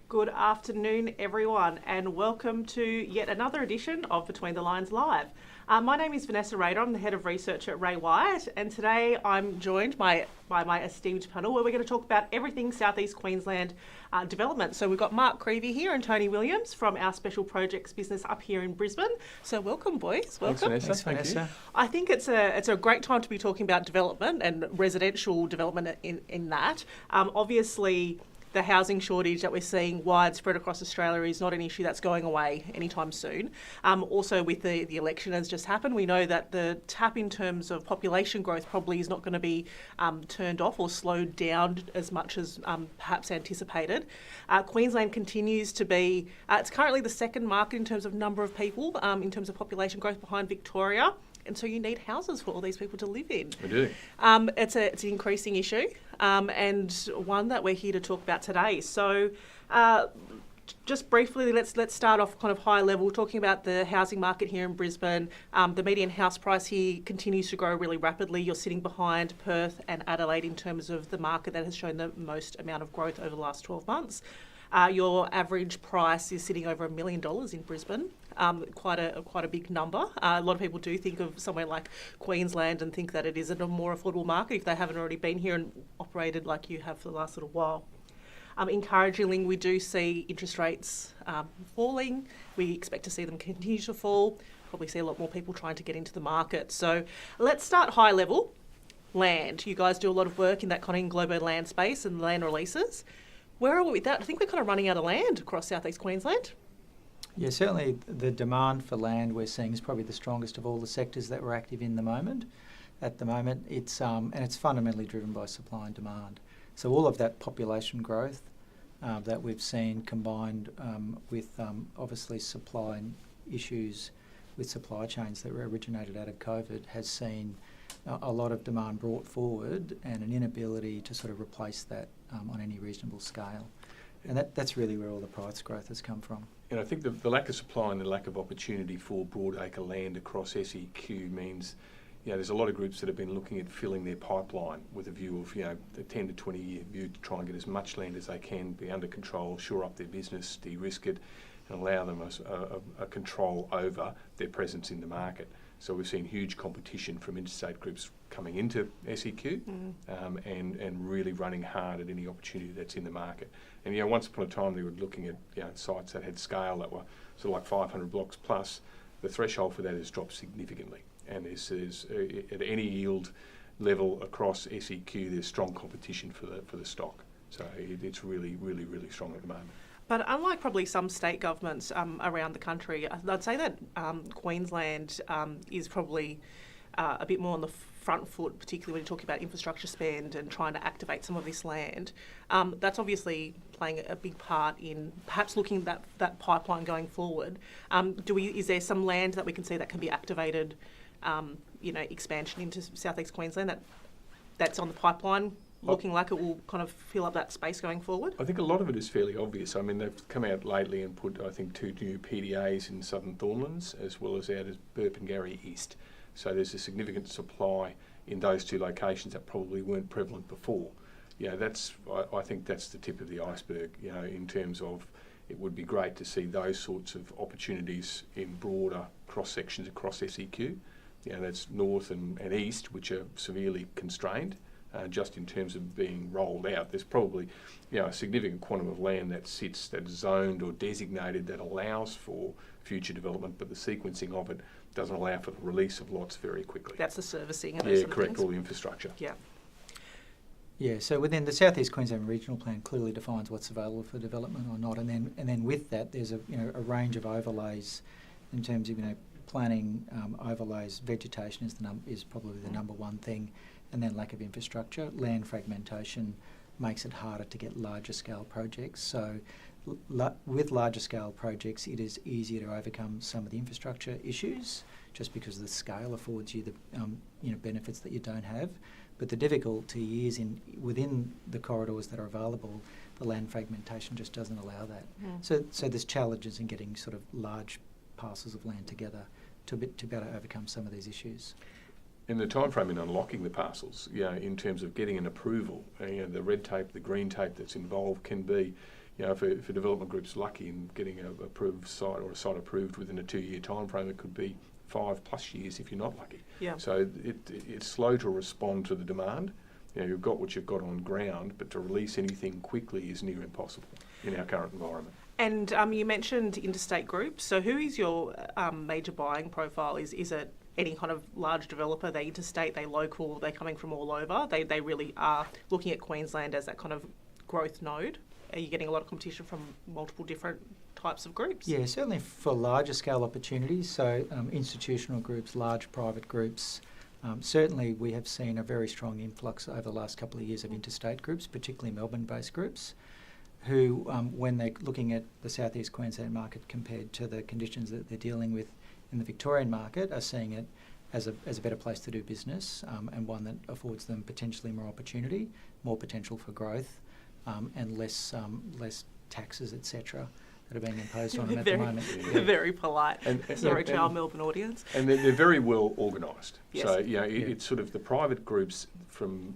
Good afternoon, everyone, and welcome to yet another edition of Between the Lines Live. My name is Vanessa Rader. I'm the Head of Research at Ray Wyatt, and today I'm joined by my esteemed panel where we're going to talk about everything South East Queensland development. So we've got Mark Creevey here and Tony Williams from our Special Projects business up here in Brisbane. So welcome, boys. Welcome. Thanks, Vanessa. I think it's a great time to be talking about development and residential development in that. Obviously, the housing shortage that we're seeing widespread across Australia is not an issue that's going away anytime soon. Also, with the election has just happened, we know that the tap in terms of population growth probably is not going to be turned off or slowed down as much as perhaps anticipated. Queensland continues to be, it's currently the second market in terms of number of people, in terms of population growth behind Victoria. And so you need houses for all these people to live in. We do. It's an increasing issue and one that we're here to talk about today. So just briefly, let's start off kind of high level, talking about the housing market here in Brisbane. The median house price here continues to grow really rapidly. You're sitting behind Perth and Adelaide in terms of the market that has shown the most amount of growth over the last 12 months. Your average price is sitting over $1 million in Brisbane. Quite a big number. A lot of people do think of somewhere like Queensland and think that it is a more affordable market if they haven't already been here and operated like you have for the last little while. Encouragingly, we do see interest rates falling. We expect to see them continue to fall. Probably see a lot more people trying to get into the market. So let's start high level. Land. You guys do a lot of work in that kind of Globo land space and land releases. Where are we with that? I think we're kind of running out of land across South East Queensland. Yeah, certainly the demand for land we're seeing is probably the strongest of all the sectors that we're active in at the moment. It's and it's fundamentally driven by supply and demand. So all of that population growth that we've seen combined with obviously supply issues with supply chains that were originated out of COVID has seen a lot of demand brought forward and an inability to sort of replace that on any reasonable scale. And that's really where all the price growth has come from. And I think the lack of supply and the lack of opportunity for broadacre land across SEQ means, there's a lot of groups that have been looking at filling their pipeline with a view of, the 10 to 20 year view to try and get as much land as they can, be under control, shore up their business, de-risk it, and allow them a control over their presence in the market. So we've seen huge competition from interstate groups coming into SEQ and really running hard at any opportunity that's in the market. And once upon a time they were looking at sites that had scale that were sort of like 500 blocks plus. The threshold for that has dropped significantly. And there's at any yield level across SEQ, there's strong competition for the stock. So it's really, really, really strong at the moment. But unlike probably some state governments around the country, I'd say that Queensland is probably a bit more on the front foot, particularly when you're talking about infrastructure spend and trying to activate some of this land. That's obviously playing a big part in perhaps looking at that pipeline going forward. Is there some land that we can see that can be activated, expansion into South East Queensland that's on the pipeline? Looking like it will kind of fill up that space going forward? I think a lot of it is fairly obvious. I mean, they've come out lately and put, I think, 2 new PDAs in southern Thornlands as well as out as Burpengary East. So there's a significant supply in those two locations that probably weren't prevalent before. I think that's the tip of the iceberg, in terms of it would be great to see those sorts of opportunities in broader cross-sections across SEQ. That's north and east, which are severely constrained. Just in terms of being rolled out, there's probably a significant quantum of land that's zoned or designated that allows for future development, but the sequencing of it doesn't allow for the release of lots very quickly. That's the servicing and those sort of correct, things. all the infrastructure. Yeah, so within the South East Queensland Regional Plan clearly defines what's available for development or not, and then with that there's a range of overlays in terms of planning overlays. Vegetation is probably the number one thing. And then lack of infrastructure. Land fragmentation makes it harder to get larger scale projects. So with larger scale projects, it is easier to overcome some of the infrastructure issues just because the scale affords you the benefits that you don't have. But the difficulty is within the corridors that are available, the land fragmentation just doesn't allow that. So there's challenges in getting sort of large parcels of land together to be able to overcome some of these issues. In the time frame in unlocking the parcels, in terms of getting an approval, the red tape, the green tape that's involved can be, if a development group's lucky in getting a approved site or a site approved within a 2-year time frame, it could be 5+ years if you're not lucky. Yeah. So it's slow to respond to the demand. You've got what you've got on ground, but to release anything quickly is near impossible in our current environment. And you mentioned interstate groups. So who is your major buying profile? Is it any kind of large developer? They interstate, they local, they coming from all over? They really are looking at Queensland as that kind of growth node? Are you getting a lot of competition from multiple different types of groups? Yeah, certainly for larger scale opportunities, so institutional groups, large private groups. Certainly we have seen a very strong influx over the last couple of years of interstate groups, particularly Melbourne-based groups, who, when they're looking at the southeast Queensland market compared to the conditions that they're dealing with in the Victorian market, are seeing it as a better place to do business, and one that affords them potentially more opportunity, more potential for growth, and less taxes, etc., that are being imposed on them at the moment. Very polite. Sorry to our Melbourne audience. And they're very well organised. Yes. So, it's sort of the private groups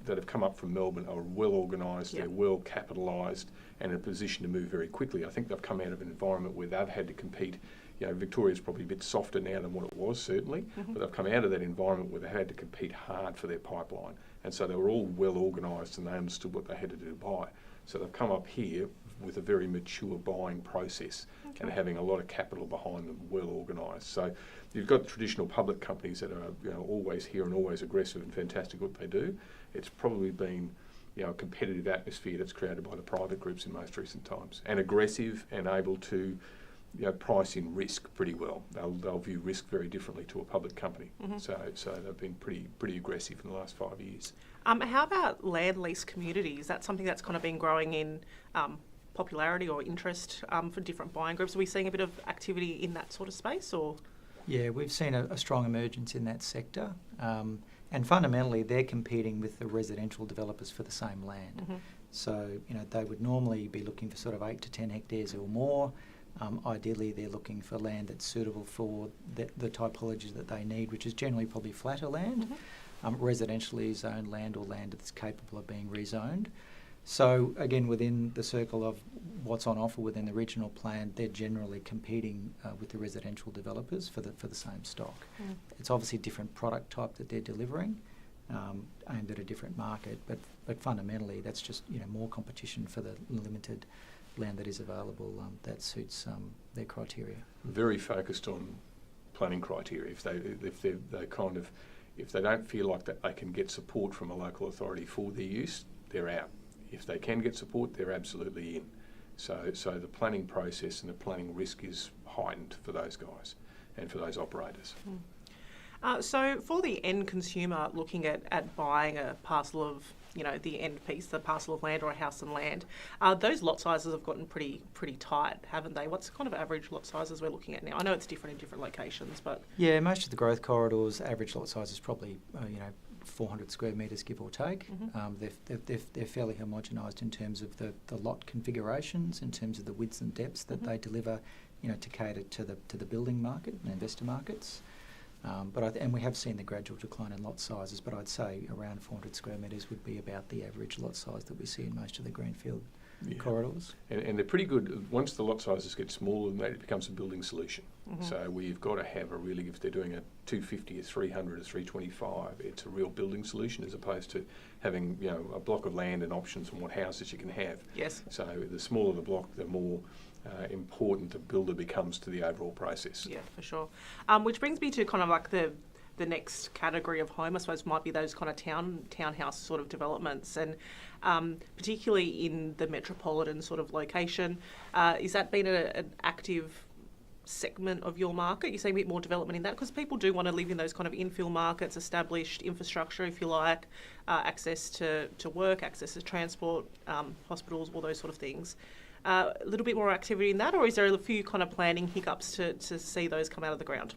that have come up from Melbourne are well organised, They're well capitalised and in a position to move very quickly. I think they've come out of an environment where they've had to compete. Victoria's probably a bit softer now than what it was, certainly, but they've come out of that environment where they had to compete hard for their pipeline. And so they were all well organised and they understood what they had to do to buy. So they've come up here with a very mature buying process and having a lot of capital behind them, well organised. So you've got traditional public companies that are always here and always aggressive and fantastic what they do. It's probably been a competitive atmosphere that's created by the private groups in most recent times, and aggressive and able to price in risk pretty well. They'll view risk very differently to a public company. So they've been pretty aggressive in the last 5 years. How about land lease communities? That's something that's kind of been growing in popularity or interest for different buying groups. Are we seeing a bit of activity in that sort of space, or? Yeah, we've seen a strong emergence in that sector, and fundamentally they're competing with the residential developers for the same land. So they would normally be looking for sort of 8 to 10 hectares or more. Ideally, they're looking for land that's suitable for the typologies that they need, which is generally probably flatter land, residentially zoned land or land that's capable of being rezoned. So again, within the circle of what's on offer within the regional plan, they're generally competing with the residential developers for the same stock. It's obviously a different product type that they're delivering, aimed at a different market, but fundamentally that's just more competition for the limited land that is available that suits their criteria. Very focused on planning criteria. If they don't feel like that they can get support from a local authority for their use, they're out. If they can get support, they're absolutely in. So the planning process and the planning risk is heightened for those guys and for those operators. So for the end consumer looking at buying a parcel of, the end piece, the parcel of land or a house and land, those lot sizes have gotten pretty tight, haven't they? What's the kind of average lot sizes we're looking at now? I know it's different in different locations, but... Yeah, most of the growth corridors, average lot size is probably, 400 square metres, give or take. They're fairly homogenised in terms of the lot configurations, in terms of the widths and depths that they deliver, to cater to the building market and investor markets. And we have seen the gradual decline in lot sizes, but I'd say around 400 square metres would be about the average lot size that we see in most of the greenfield corridors. And they're pretty good. Once the lot sizes get smaller, then it becomes a building solution. So we've got to have if they're doing a 250, a 300, a 325, it's a real building solution as opposed to having, a block of land and options on what houses you can have. Yes. So the smaller the block, the more important the builder becomes to the overall process. Yeah, for sure. Which brings me to kind of like the next category of home, I suppose, might be those kind of townhouse sort of developments, and particularly in the metropolitan sort of location. Is that been an active segment of your market? You're seeing a bit more development in that because people do want to live in those kind of infill markets, established infrastructure, if you like, access to work, access to transport, hospitals, all those sort of things. A little bit more activity in that, or is there a few kind of planning hiccups to see those come out of the ground?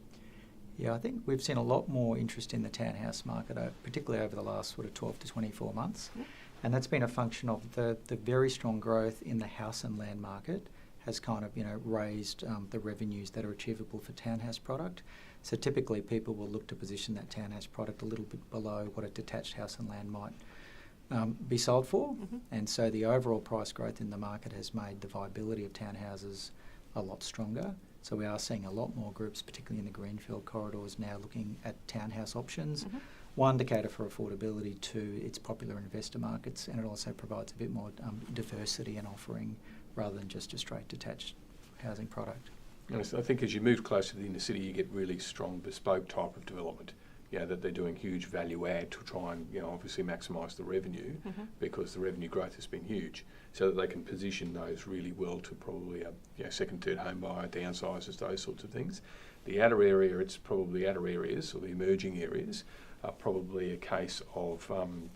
Yeah, I think we've seen a lot more interest in the townhouse market, particularly over the last sort of 12 to 24 months. And that's been a function of the very strong growth in the house and land market has kind of, raised the revenues that are achievable for townhouse product. So typically people will look to position that townhouse product a little bit below what a detached house and land might be sold for. And so the overall price growth in the market has made the viability of townhouses a lot stronger. So we are seeing a lot more groups, particularly in the greenfield corridors, now looking at townhouse options. One, to cater for affordability. Two, it's popular in investor markets, and it also provides a bit more diversity in offering rather than just a straight detached housing product. And I think as you move closer to the inner city, you get really strong bespoke type of development. That they're doing huge value add to try and obviously maximise the revenue because the revenue growth has been huge, so that they can position those really well to probably a second, third home buyer, downsizes, those sorts of things. The outer area, it's probably outer areas or the emerging areas are probably a case of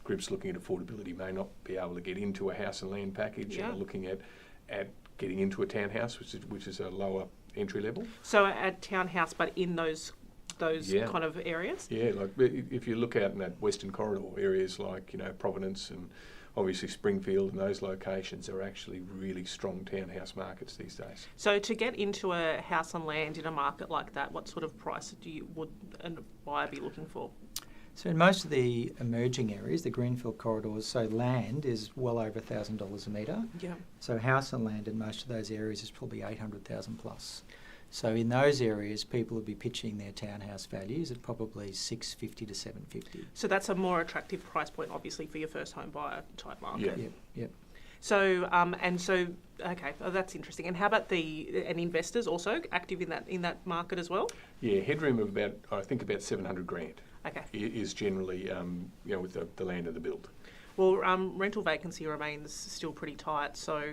groups looking at affordability may not be able to get into a house and land package and are looking at getting into a townhouse, which is a lower entry level. So a townhouse, but in those kind of areas? Yeah, like if you look out in that Western Corridor, areas like, Providence and obviously Springfield and those locations are actually really strong townhouse markets these days. So to get into a house and land in a market like that, what sort of price would a buyer be looking for? So in most of the emerging areas, the greenfield corridors, so land is well over $1,000 a metre. Yeah. So house and land in most of those areas is probably $800,000 plus. So in those areas, people would be pitching their townhouse values at probably $650 to $750. So that's a more attractive price point, obviously, for your first home buyer type market. Yep. So okay, that's interesting. And how about and investors also active in that market as well? Yeah, headroom of about 700 grand. Okay. Is generally with the land of the build. Well, rental vacancy remains still pretty tight, so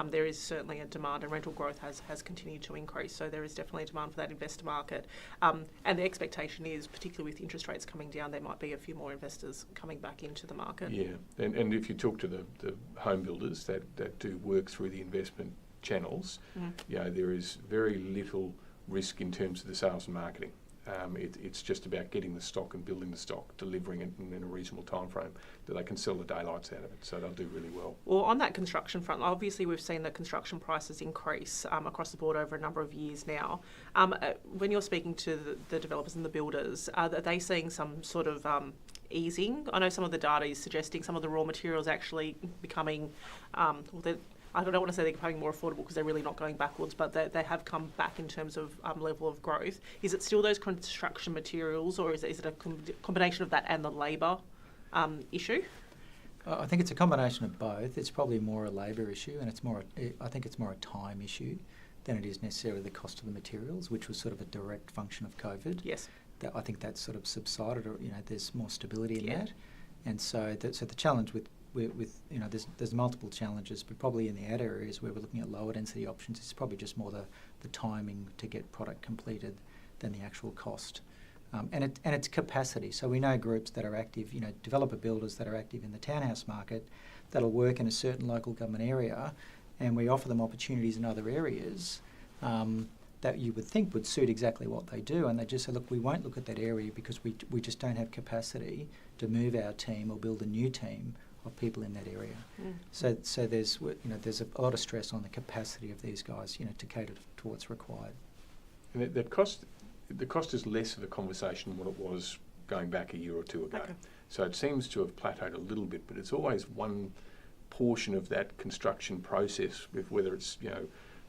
there is certainly a demand, and rental growth has continued to increase, so there is definitely a demand for that investor market. And the expectation is, particularly with interest rates coming down, there might be a few more investors coming back into the market. Yeah, and if you talk to the home builders that do work through the investment channels, there is very little risk in terms of the sales and marketing. It's just about getting the stock and building the stock, delivering it in a reasonable time frame that they can sell the daylights out of it, so they'll do really well. Well, on that construction front, obviously we've seen the construction prices increase across the board over a number of years now. When you're speaking to the developers and the builders, are they seeing some sort of easing? I know some of the data is suggesting some of the raw materials actually becoming, I don't want to say they're becoming more affordable because they're really not going backwards, but they have come back in terms of level of growth. Is it still those construction materials, or is it a combination of that and the labour issue? I think it's a combination of both. It's probably more a labour issue, and I think it's more a time issue than it is necessarily the cost of the materials, which was sort of a direct function of COVID. Yes. I think that's sort of subsided, or there's more stability in that, and so the challenge with there's multiple challenges, but probably in the outer areas where we're looking at lower density options, it's probably just more the timing to get product completed than the actual cost. And it's capacity. So we know groups that are active, developer builders that are active in the townhouse market that'll work in a certain local government area, and we offer them opportunities in other areas that you would think would suit exactly what they do, and they just say, look, we won't look at that area because we just don't have capacity to move our team or build a new team of people in that area. So there's a lot of stress on the capacity of these guys, to cater to what's required. And the cost is less of a conversation than what it was going back a year or two ago. Okay. So it seems to have plateaued a little bit, but it's always one portion of that construction process, whether it's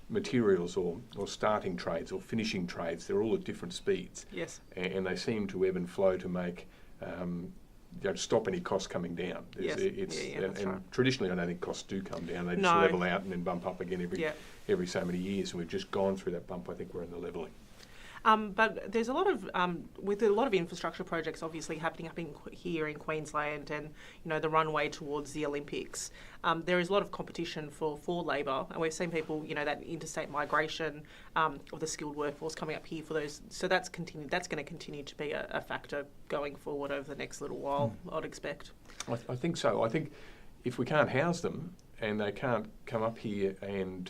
materials or starting trades or finishing trades. They're all at different speeds. Yes. And they seem to ebb and flow to make stop any costs coming down. That's right. Traditionally, I don't think costs do come down. They just level out and then bump up again every so many years. And we've just gone through that bump. I think we're in the levelling. But there's a lot of, with a lot of infrastructure projects obviously happening up here in Queensland, and the runway towards the Olympics, there is a lot of competition for labour, and we've seen people, that interstate migration of the skilled workforce coming up here for those. So that's going to continue to be a factor going forward over the next little while, I'd expect. I think so. I think if we can't house them and they can't come up here and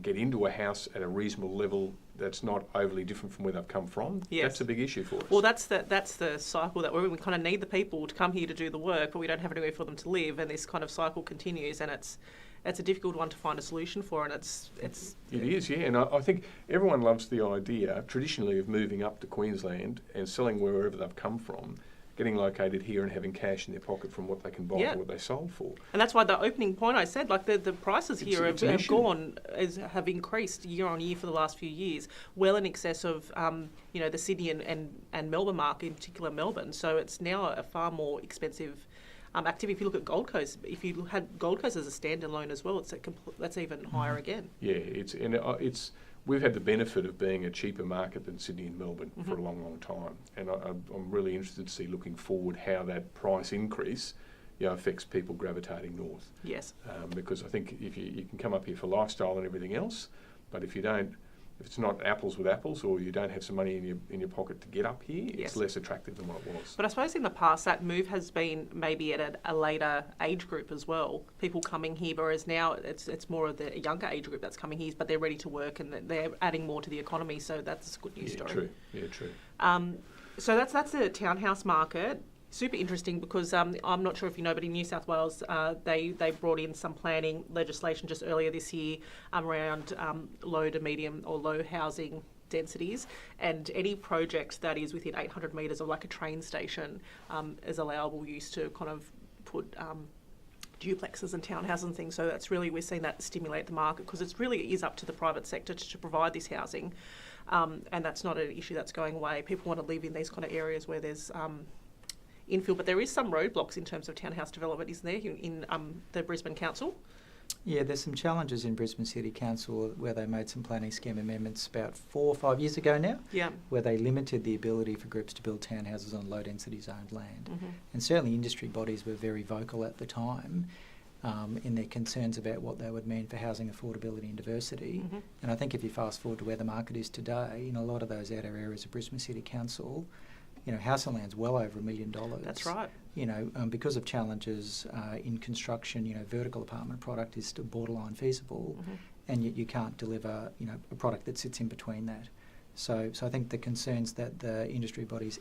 get into a house at a reasonable level that's not overly different from where they've come from, that's a big issue for us. Well, that's the cycle that we kind of need the people to come here to do the work, but we don't have anywhere for them to live, and this kind of cycle continues, and it's a difficult one to find a solution for, and it is, yeah. And I think everyone loves the idea, traditionally, of moving up to Queensland and selling wherever they've come from, getting located here and having cash in their pocket from what they can buy or what they sold for. And that's why the opening point I said, like the prices here have increased year on year for the last few years, well in excess of the Sydney and Melbourne market, in particular Melbourne. So it's now a far more expensive activity. If you look at Gold Coast, if you had Gold Coast as a standalone as well, that's even higher again. Yeah, we've had the benefit of being a cheaper market than Sydney and Melbourne for a long, long time, and I'm really interested to see, looking forward, how that price increase affects people gravitating north. Yes. Because I think if you can come up here for lifestyle and everything else, but if it's not apples with apples, or you don't have some money in your pocket to get up here, it's less attractive than what it was. But I suppose in the past that move has been maybe at a later age group as well. People coming here, whereas now it's more of the younger age group that's coming here, but they're ready to work and they're adding more to the economy. So that's a good news story. True. Yeah, true. So that's the townhouse market. Super interesting because I'm not sure if you know, but in New South Wales, they brought in some planning legislation just earlier this year around low to medium or low housing densities, and any project that is within 800 metres of like a train station is allowable use to kind of put duplexes and townhouses and things. So we're seeing that stimulate the market, because it really is up to the private sector to provide this housing, and that's not an issue that's going away. People want to live in these kind of areas where there's infill, but there is some roadblocks in terms of townhouse development, isn't there, in the Brisbane Council? Yeah, there's some challenges in Brisbane City Council where they made some planning scheme amendments about 4 or 5 years ago now, where they limited the ability for groups to build townhouses on low density zoned land. And certainly industry bodies were very vocal at the time in their concerns about what they would mean for housing affordability and diversity. And I think if you fast forward to where the market is today, in a lot of those outer areas of Brisbane City Council, house and land's well over $1 million. That's right. Because of challenges in construction, vertical apartment product is still borderline feasible, and yet you can't deliver, a product that sits in between that. So I think the concerns that the industry bodies,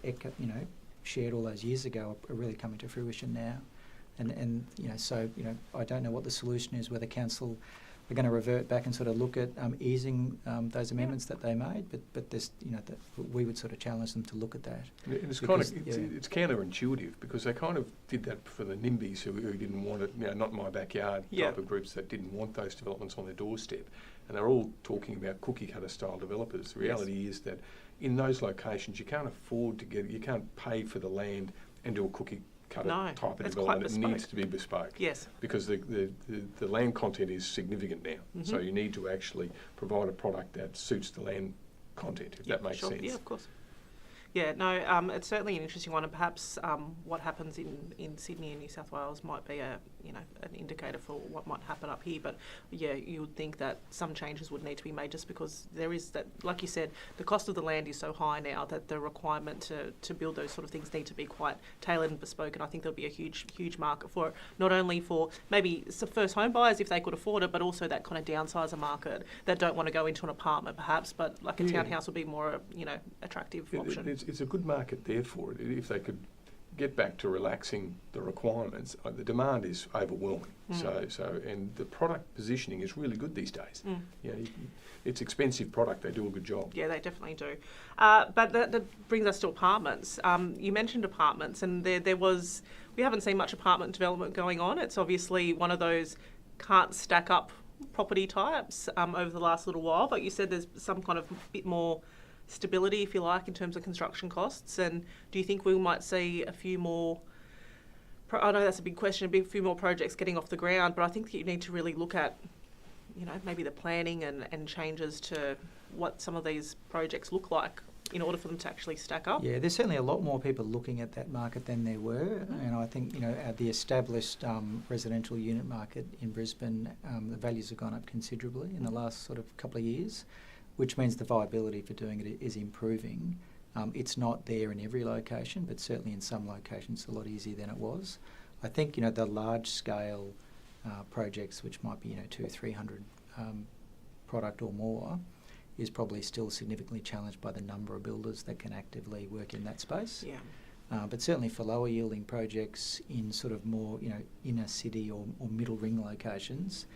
shared all those years ago are really coming to fruition now. And I don't know what the solution is, whether council are going to revert back and sort of look at easing those amendments that they made, but this, we would sort of challenge them to look at that. And it's counterintuitive, because they kind of did that for the NIMBYs who didn't want it, not my backyard type of groups that didn't want those developments on their doorstep. And they're all talking about cookie cutter style developers. The reality is that in those locations you can't you can't pay for the land and do a cookie cutter type of development. It needs to be bespoke. Yes. Because the land content is significant now. So you need to actually provide a product that suits the land content, if that makes sense. Yeah, of course. Yeah, no, it's certainly an interesting one, and perhaps what happens in Sydney and New South Wales might be an indicator for what might happen up here. But yeah, you would think that some changes would need to be made, just because there is that, like you said, the cost of the land is so high now that the requirement to build those sort of things need to be quite tailored and bespoke. And I think there'll be a huge market for it, not only for maybe first home buyers if they could afford it, but also that kind of downsizer market that don't want to go into an apartment perhaps, but like a townhouse would be more attractive option. It's a good market there for it. If they could get back to relaxing the requirements, the demand is overwhelming. So and the product positioning is really good these days. It's expensive product. They do a good job. Yeah, they definitely do. But that brings us to apartments. You mentioned apartments, and we haven't seen much apartment development going on. It's obviously one of those can't stack up property types over the last little while. But you said there's some kind of bit more stability, if you like, in terms of construction costs. And do you think we might see a few more, I know that's a big question, a few more projects getting off the ground, but I think that you need to really look at, maybe the planning and changes to what some of these projects look like in order for them to actually stack up? Yeah, there's certainly a lot more people looking at that market than there were. And I think, the established residential unit market in Brisbane, the values have gone up considerably in the last sort of couple of years, which means the viability for doing it is improving. It's not there in every location, but certainly in some locations it's a lot easier than it was. I think, the large-scale projects, which might be, 200-300 product or more, is probably still significantly challenged by the number of builders that can actively work in that space. Yeah. But certainly for lower-yielding projects in sort of more, inner city or middle ring locations,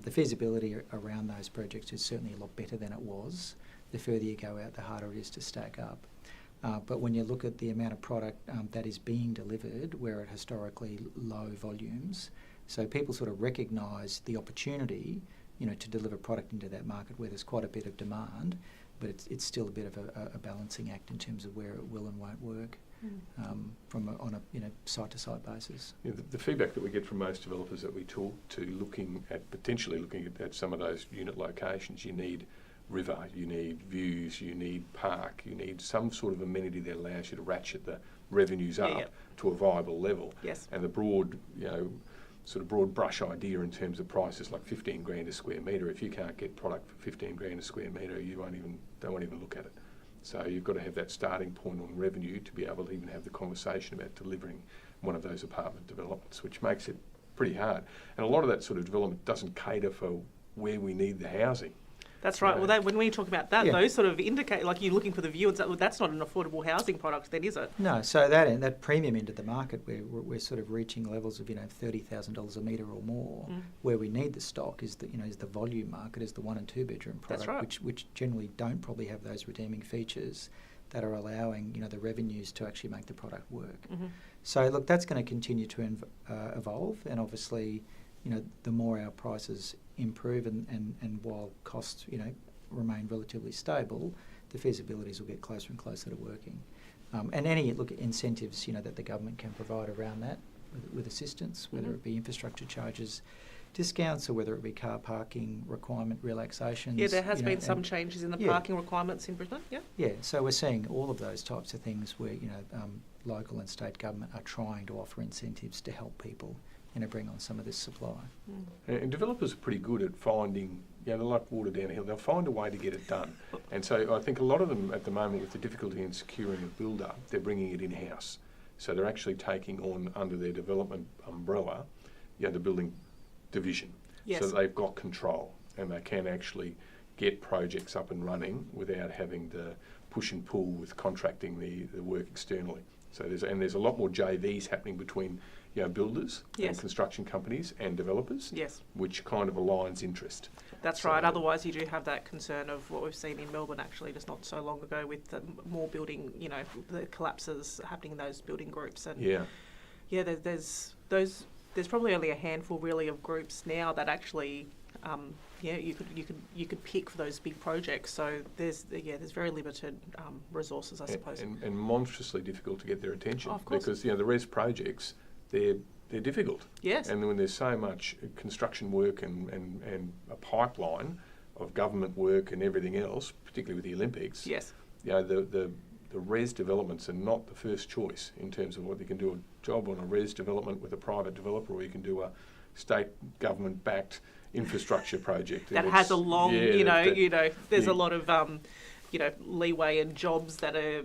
The feasibility around those projects is certainly a lot better than it was. The further you go out, the harder it is to stack up. But when you look at the amount of product that is being delivered, we're at historically low volumes. So people sort of recognise the opportunity, to deliver product into that market where there's quite a bit of demand, but it's still a bit of a balancing act in terms of where it will and won't work on a site-to-site basis. Yeah, the feedback that we get from most developers that we talk to, potentially looking at some of those unit locations, you need river, you need views, you need park, you need some sort of amenity that allows you to ratchet the revenues up to a viable level. Yes. And the broad, sort of broad brush idea in terms of prices, like 15 grand a square metre. If you can't get product for 15 grand a square metre, you won't even look at it. So you've got to have that starting point on revenue to be able to even have the conversation about delivering one of those apartment developments, which makes it pretty hard. And a lot of that sort of development doesn't cater for where we need the housing. That's right. Well, when we talk about that, those sort of indicate, like you're looking for the view, that's not an affordable housing product then, is it? No, so that premium end of the market, we're sort of reaching levels of $30,000 a metre or more. Where we need the stock is the volume market, is the 1 and 2 bedroom product, that's right. which generally don't probably have those redeeming features that are allowing the revenues to actually make the product work. So look, that's going to continue to evolve, and obviously, the more our prices improve and while costs, remain relatively stable, the feasibilities will get closer and closer to working. And any incentives, that the government can provide around that with assistance, whether it be infrastructure charges, discounts, or whether it be car parking requirement relaxations. Yeah, there has been some changes in the parking requirements in Brisbane, Yeah, so we're seeing all of those types of things where, local and state government are trying to offer incentives to help people bring on some of this supply. And developers are pretty good at finding, they're like water down a hill, they'll find a way to get it done. And so I think a lot of them at the moment, with the difficulty in securing a builder, they're bringing it in-house. So they're actually taking on, under their development umbrella, the building division. Yes. So they've got control and they can actually get projects up and running without having to push and pull with contracting the work externally. So there's a lot more JVs happening between builders and construction companies and developers, which kind of aligns interest. That's right. Otherwise, you do have that concern of what we've seen in Melbourne, actually, just not so long ago, with more building, the collapses happening in those building groups. And there's probably only a handful, really, of groups now that actually, you could pick for those big projects. So there's very limited resources, I suppose, and monstrously difficult to get their attention. Of course. Because the res projects, they're difficult. Yes. And when there's so much construction work and a pipeline of government work and everything else, particularly with the Olympics, the res developments are not the first choice in terms of what you can do a job on a res development with a private developer, or you can do a state government backed infrastructure project that has a long, there's a lot of leeway and jobs that are,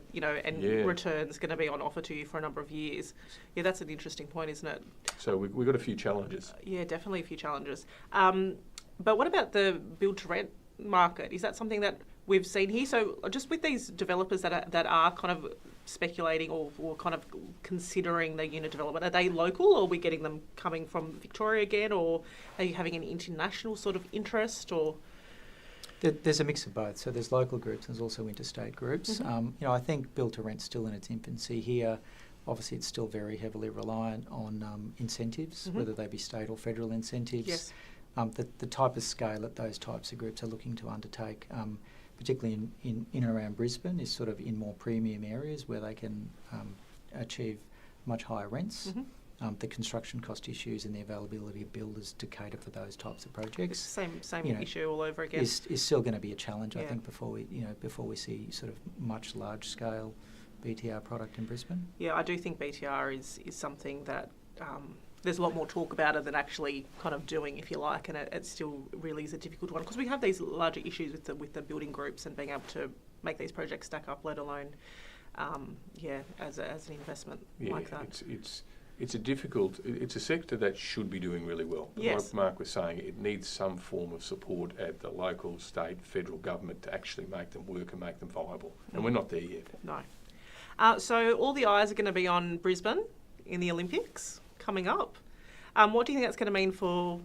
returns going to be on offer to you for a number of years. Yeah, that's an interesting point, isn't it? So we've got a few challenges. Yeah, definitely a few challenges. But what about the build-to-rent market? Is that something that we've seen here? So just with these developers that are kind of speculating or kind of considering the unit development, are they local, or are we getting them coming from Victoria again, or are you having any international sort of interest, or...? There's a mix of both. So there's local groups and there's also interstate groups. I think build-to-rent's still in its infancy here. Obviously, it's still very heavily reliant on incentives, whether they be state or federal incentives. Yes. The type of scale that those types of groups are looking to undertake, particularly in and around Brisbane, is sort of in more premium areas where they can achieve much higher rents. The construction cost issues and the availability of builders to cater for those types of projects. Same issue all over again. Is still going to be a challenge, I think, before we see sort of much large scale BTR product in Brisbane. Yeah, I do think BTR is something that there's a lot more talk about it than actually kind of doing, if you like, and it still really is a difficult one because we have these larger issues with the building groups and being able to make these projects stack up, let alone as an investment like that. It's a sector that should be doing really well. Yes. Like Mark was saying, it needs some form of support at the local, state, federal government to actually make them work and make them viable. And we're not there yet. No. So all the eyes are going to be on Brisbane in the Olympics coming up. What do you think that's going to mean for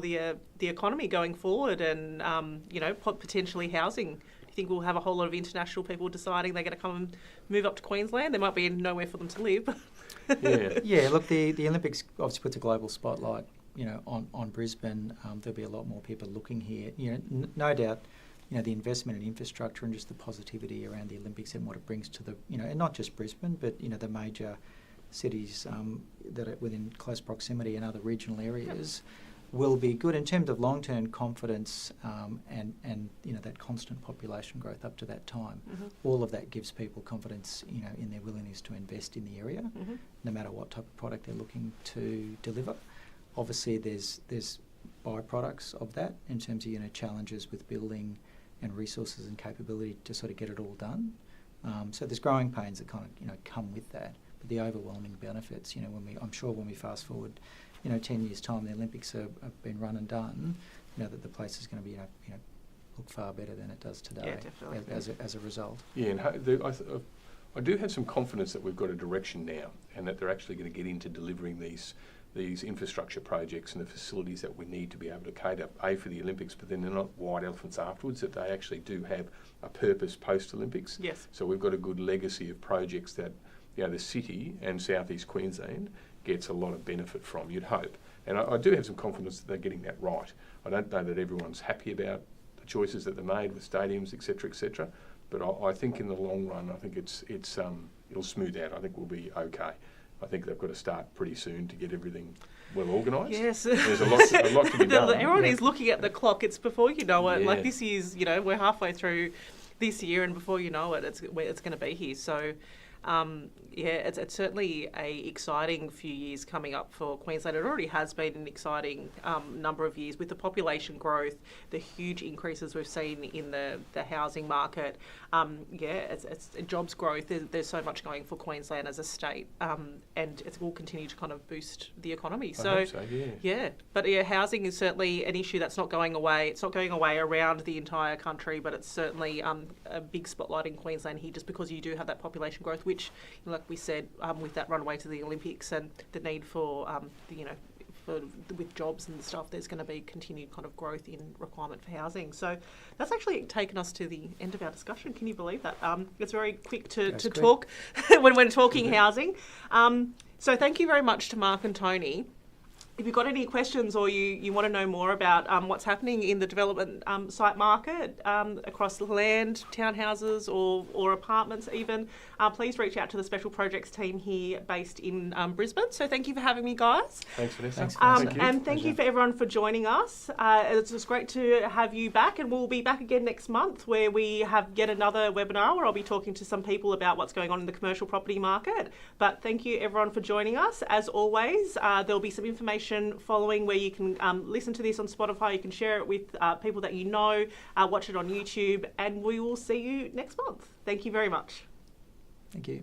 the economy going forward, and potentially housing? Do you think we'll have a whole lot of international people deciding they're going to come and move up to Queensland? There might be nowhere for them to live. Yeah. Look, the Olympics obviously puts a global spotlight, on Brisbane. There'll be a lot more people looking here. No doubt, the investment in infrastructure and just the positivity around the Olympics and what it brings to the, and not just Brisbane, but the major cities that are within close proximity and other regional areas. Will be good in terms of long-term confidence and that constant population growth up to that time. Mm-hmm. All of that gives people confidence, in their willingness to invest in the area, mm-hmm. no matter what type of product they're looking to deliver. Obviously, there's byproducts of that in terms of challenges with building and resources and capability to sort of get it all done. So there's growing pains that kind of come with that, but the overwhelming benefits. I'm sure when we fast forward 10 years' time, the Olympics have been run and done, that the place is going to be, look far better than it does today. Yeah, definitely. As a result. Yeah, and I do have some confidence that we've got a direction now, and that they're actually going to get into delivering these infrastructure projects and the facilities that we need to be able to cater, for the Olympics, but then they're not white elephants afterwards, that they actually do have a purpose post-Olympics. Yes. So we've got a good legacy of projects that, the city and southeast Queensland gets a lot of benefit from, you'd hope. And I do have some confidence that they're getting that right. I don't know that everyone's happy about the choices that they made with stadiums, etc., but I think in the long run, I think it'll smooth out. I think we'll be okay. I think they've got to start pretty soon to get everything well organised. Yes. There's a lot to be done. Everyone is looking at the clock. It's before you know it. Yeah. Like this year's, we're halfway through this year, and before you know it, it's going to be here. So, it's certainly a exciting few years coming up for Queensland. It already has been an exciting number of years with the population growth, the huge increases we've seen in the housing market. It's jobs growth. There's so much going for Queensland as a state, and it will continue to kind of boost the economy. I hope so, yeah. Yeah, but housing is certainly an issue that's not going away. It's not going away around the entire country, but it's certainly a big spotlight in Queensland here, just because you do have that population growth, which, like we said, with that runway to the Olympics and the need for, with jobs and stuff, there's going to be continued kind of growth in requirement for housing. So that's actually taken us to the end of our discussion. Can you believe that? It's very quick to talk when we're talking housing. So thank you very much to Mark and Tony. If you've got any questions or you want to know more about what's happening in the development site market across the land, townhouses or apartments even, please reach out to the Special Projects team here based in Brisbane. So thank you for having me, guys. Thanks, Vanessa. Thank you. And thank you for everyone for joining us. It's just great to have you back, and we'll be back again next month where we have yet another webinar where I'll be talking to some people about what's going on in the commercial property market. But thank you everyone for joining us. As always, there'll be some information following where you can listen to this on Spotify. You can share it with people that you know, watch it on YouTube, and we will see you next month. Thank you very much. Thank you.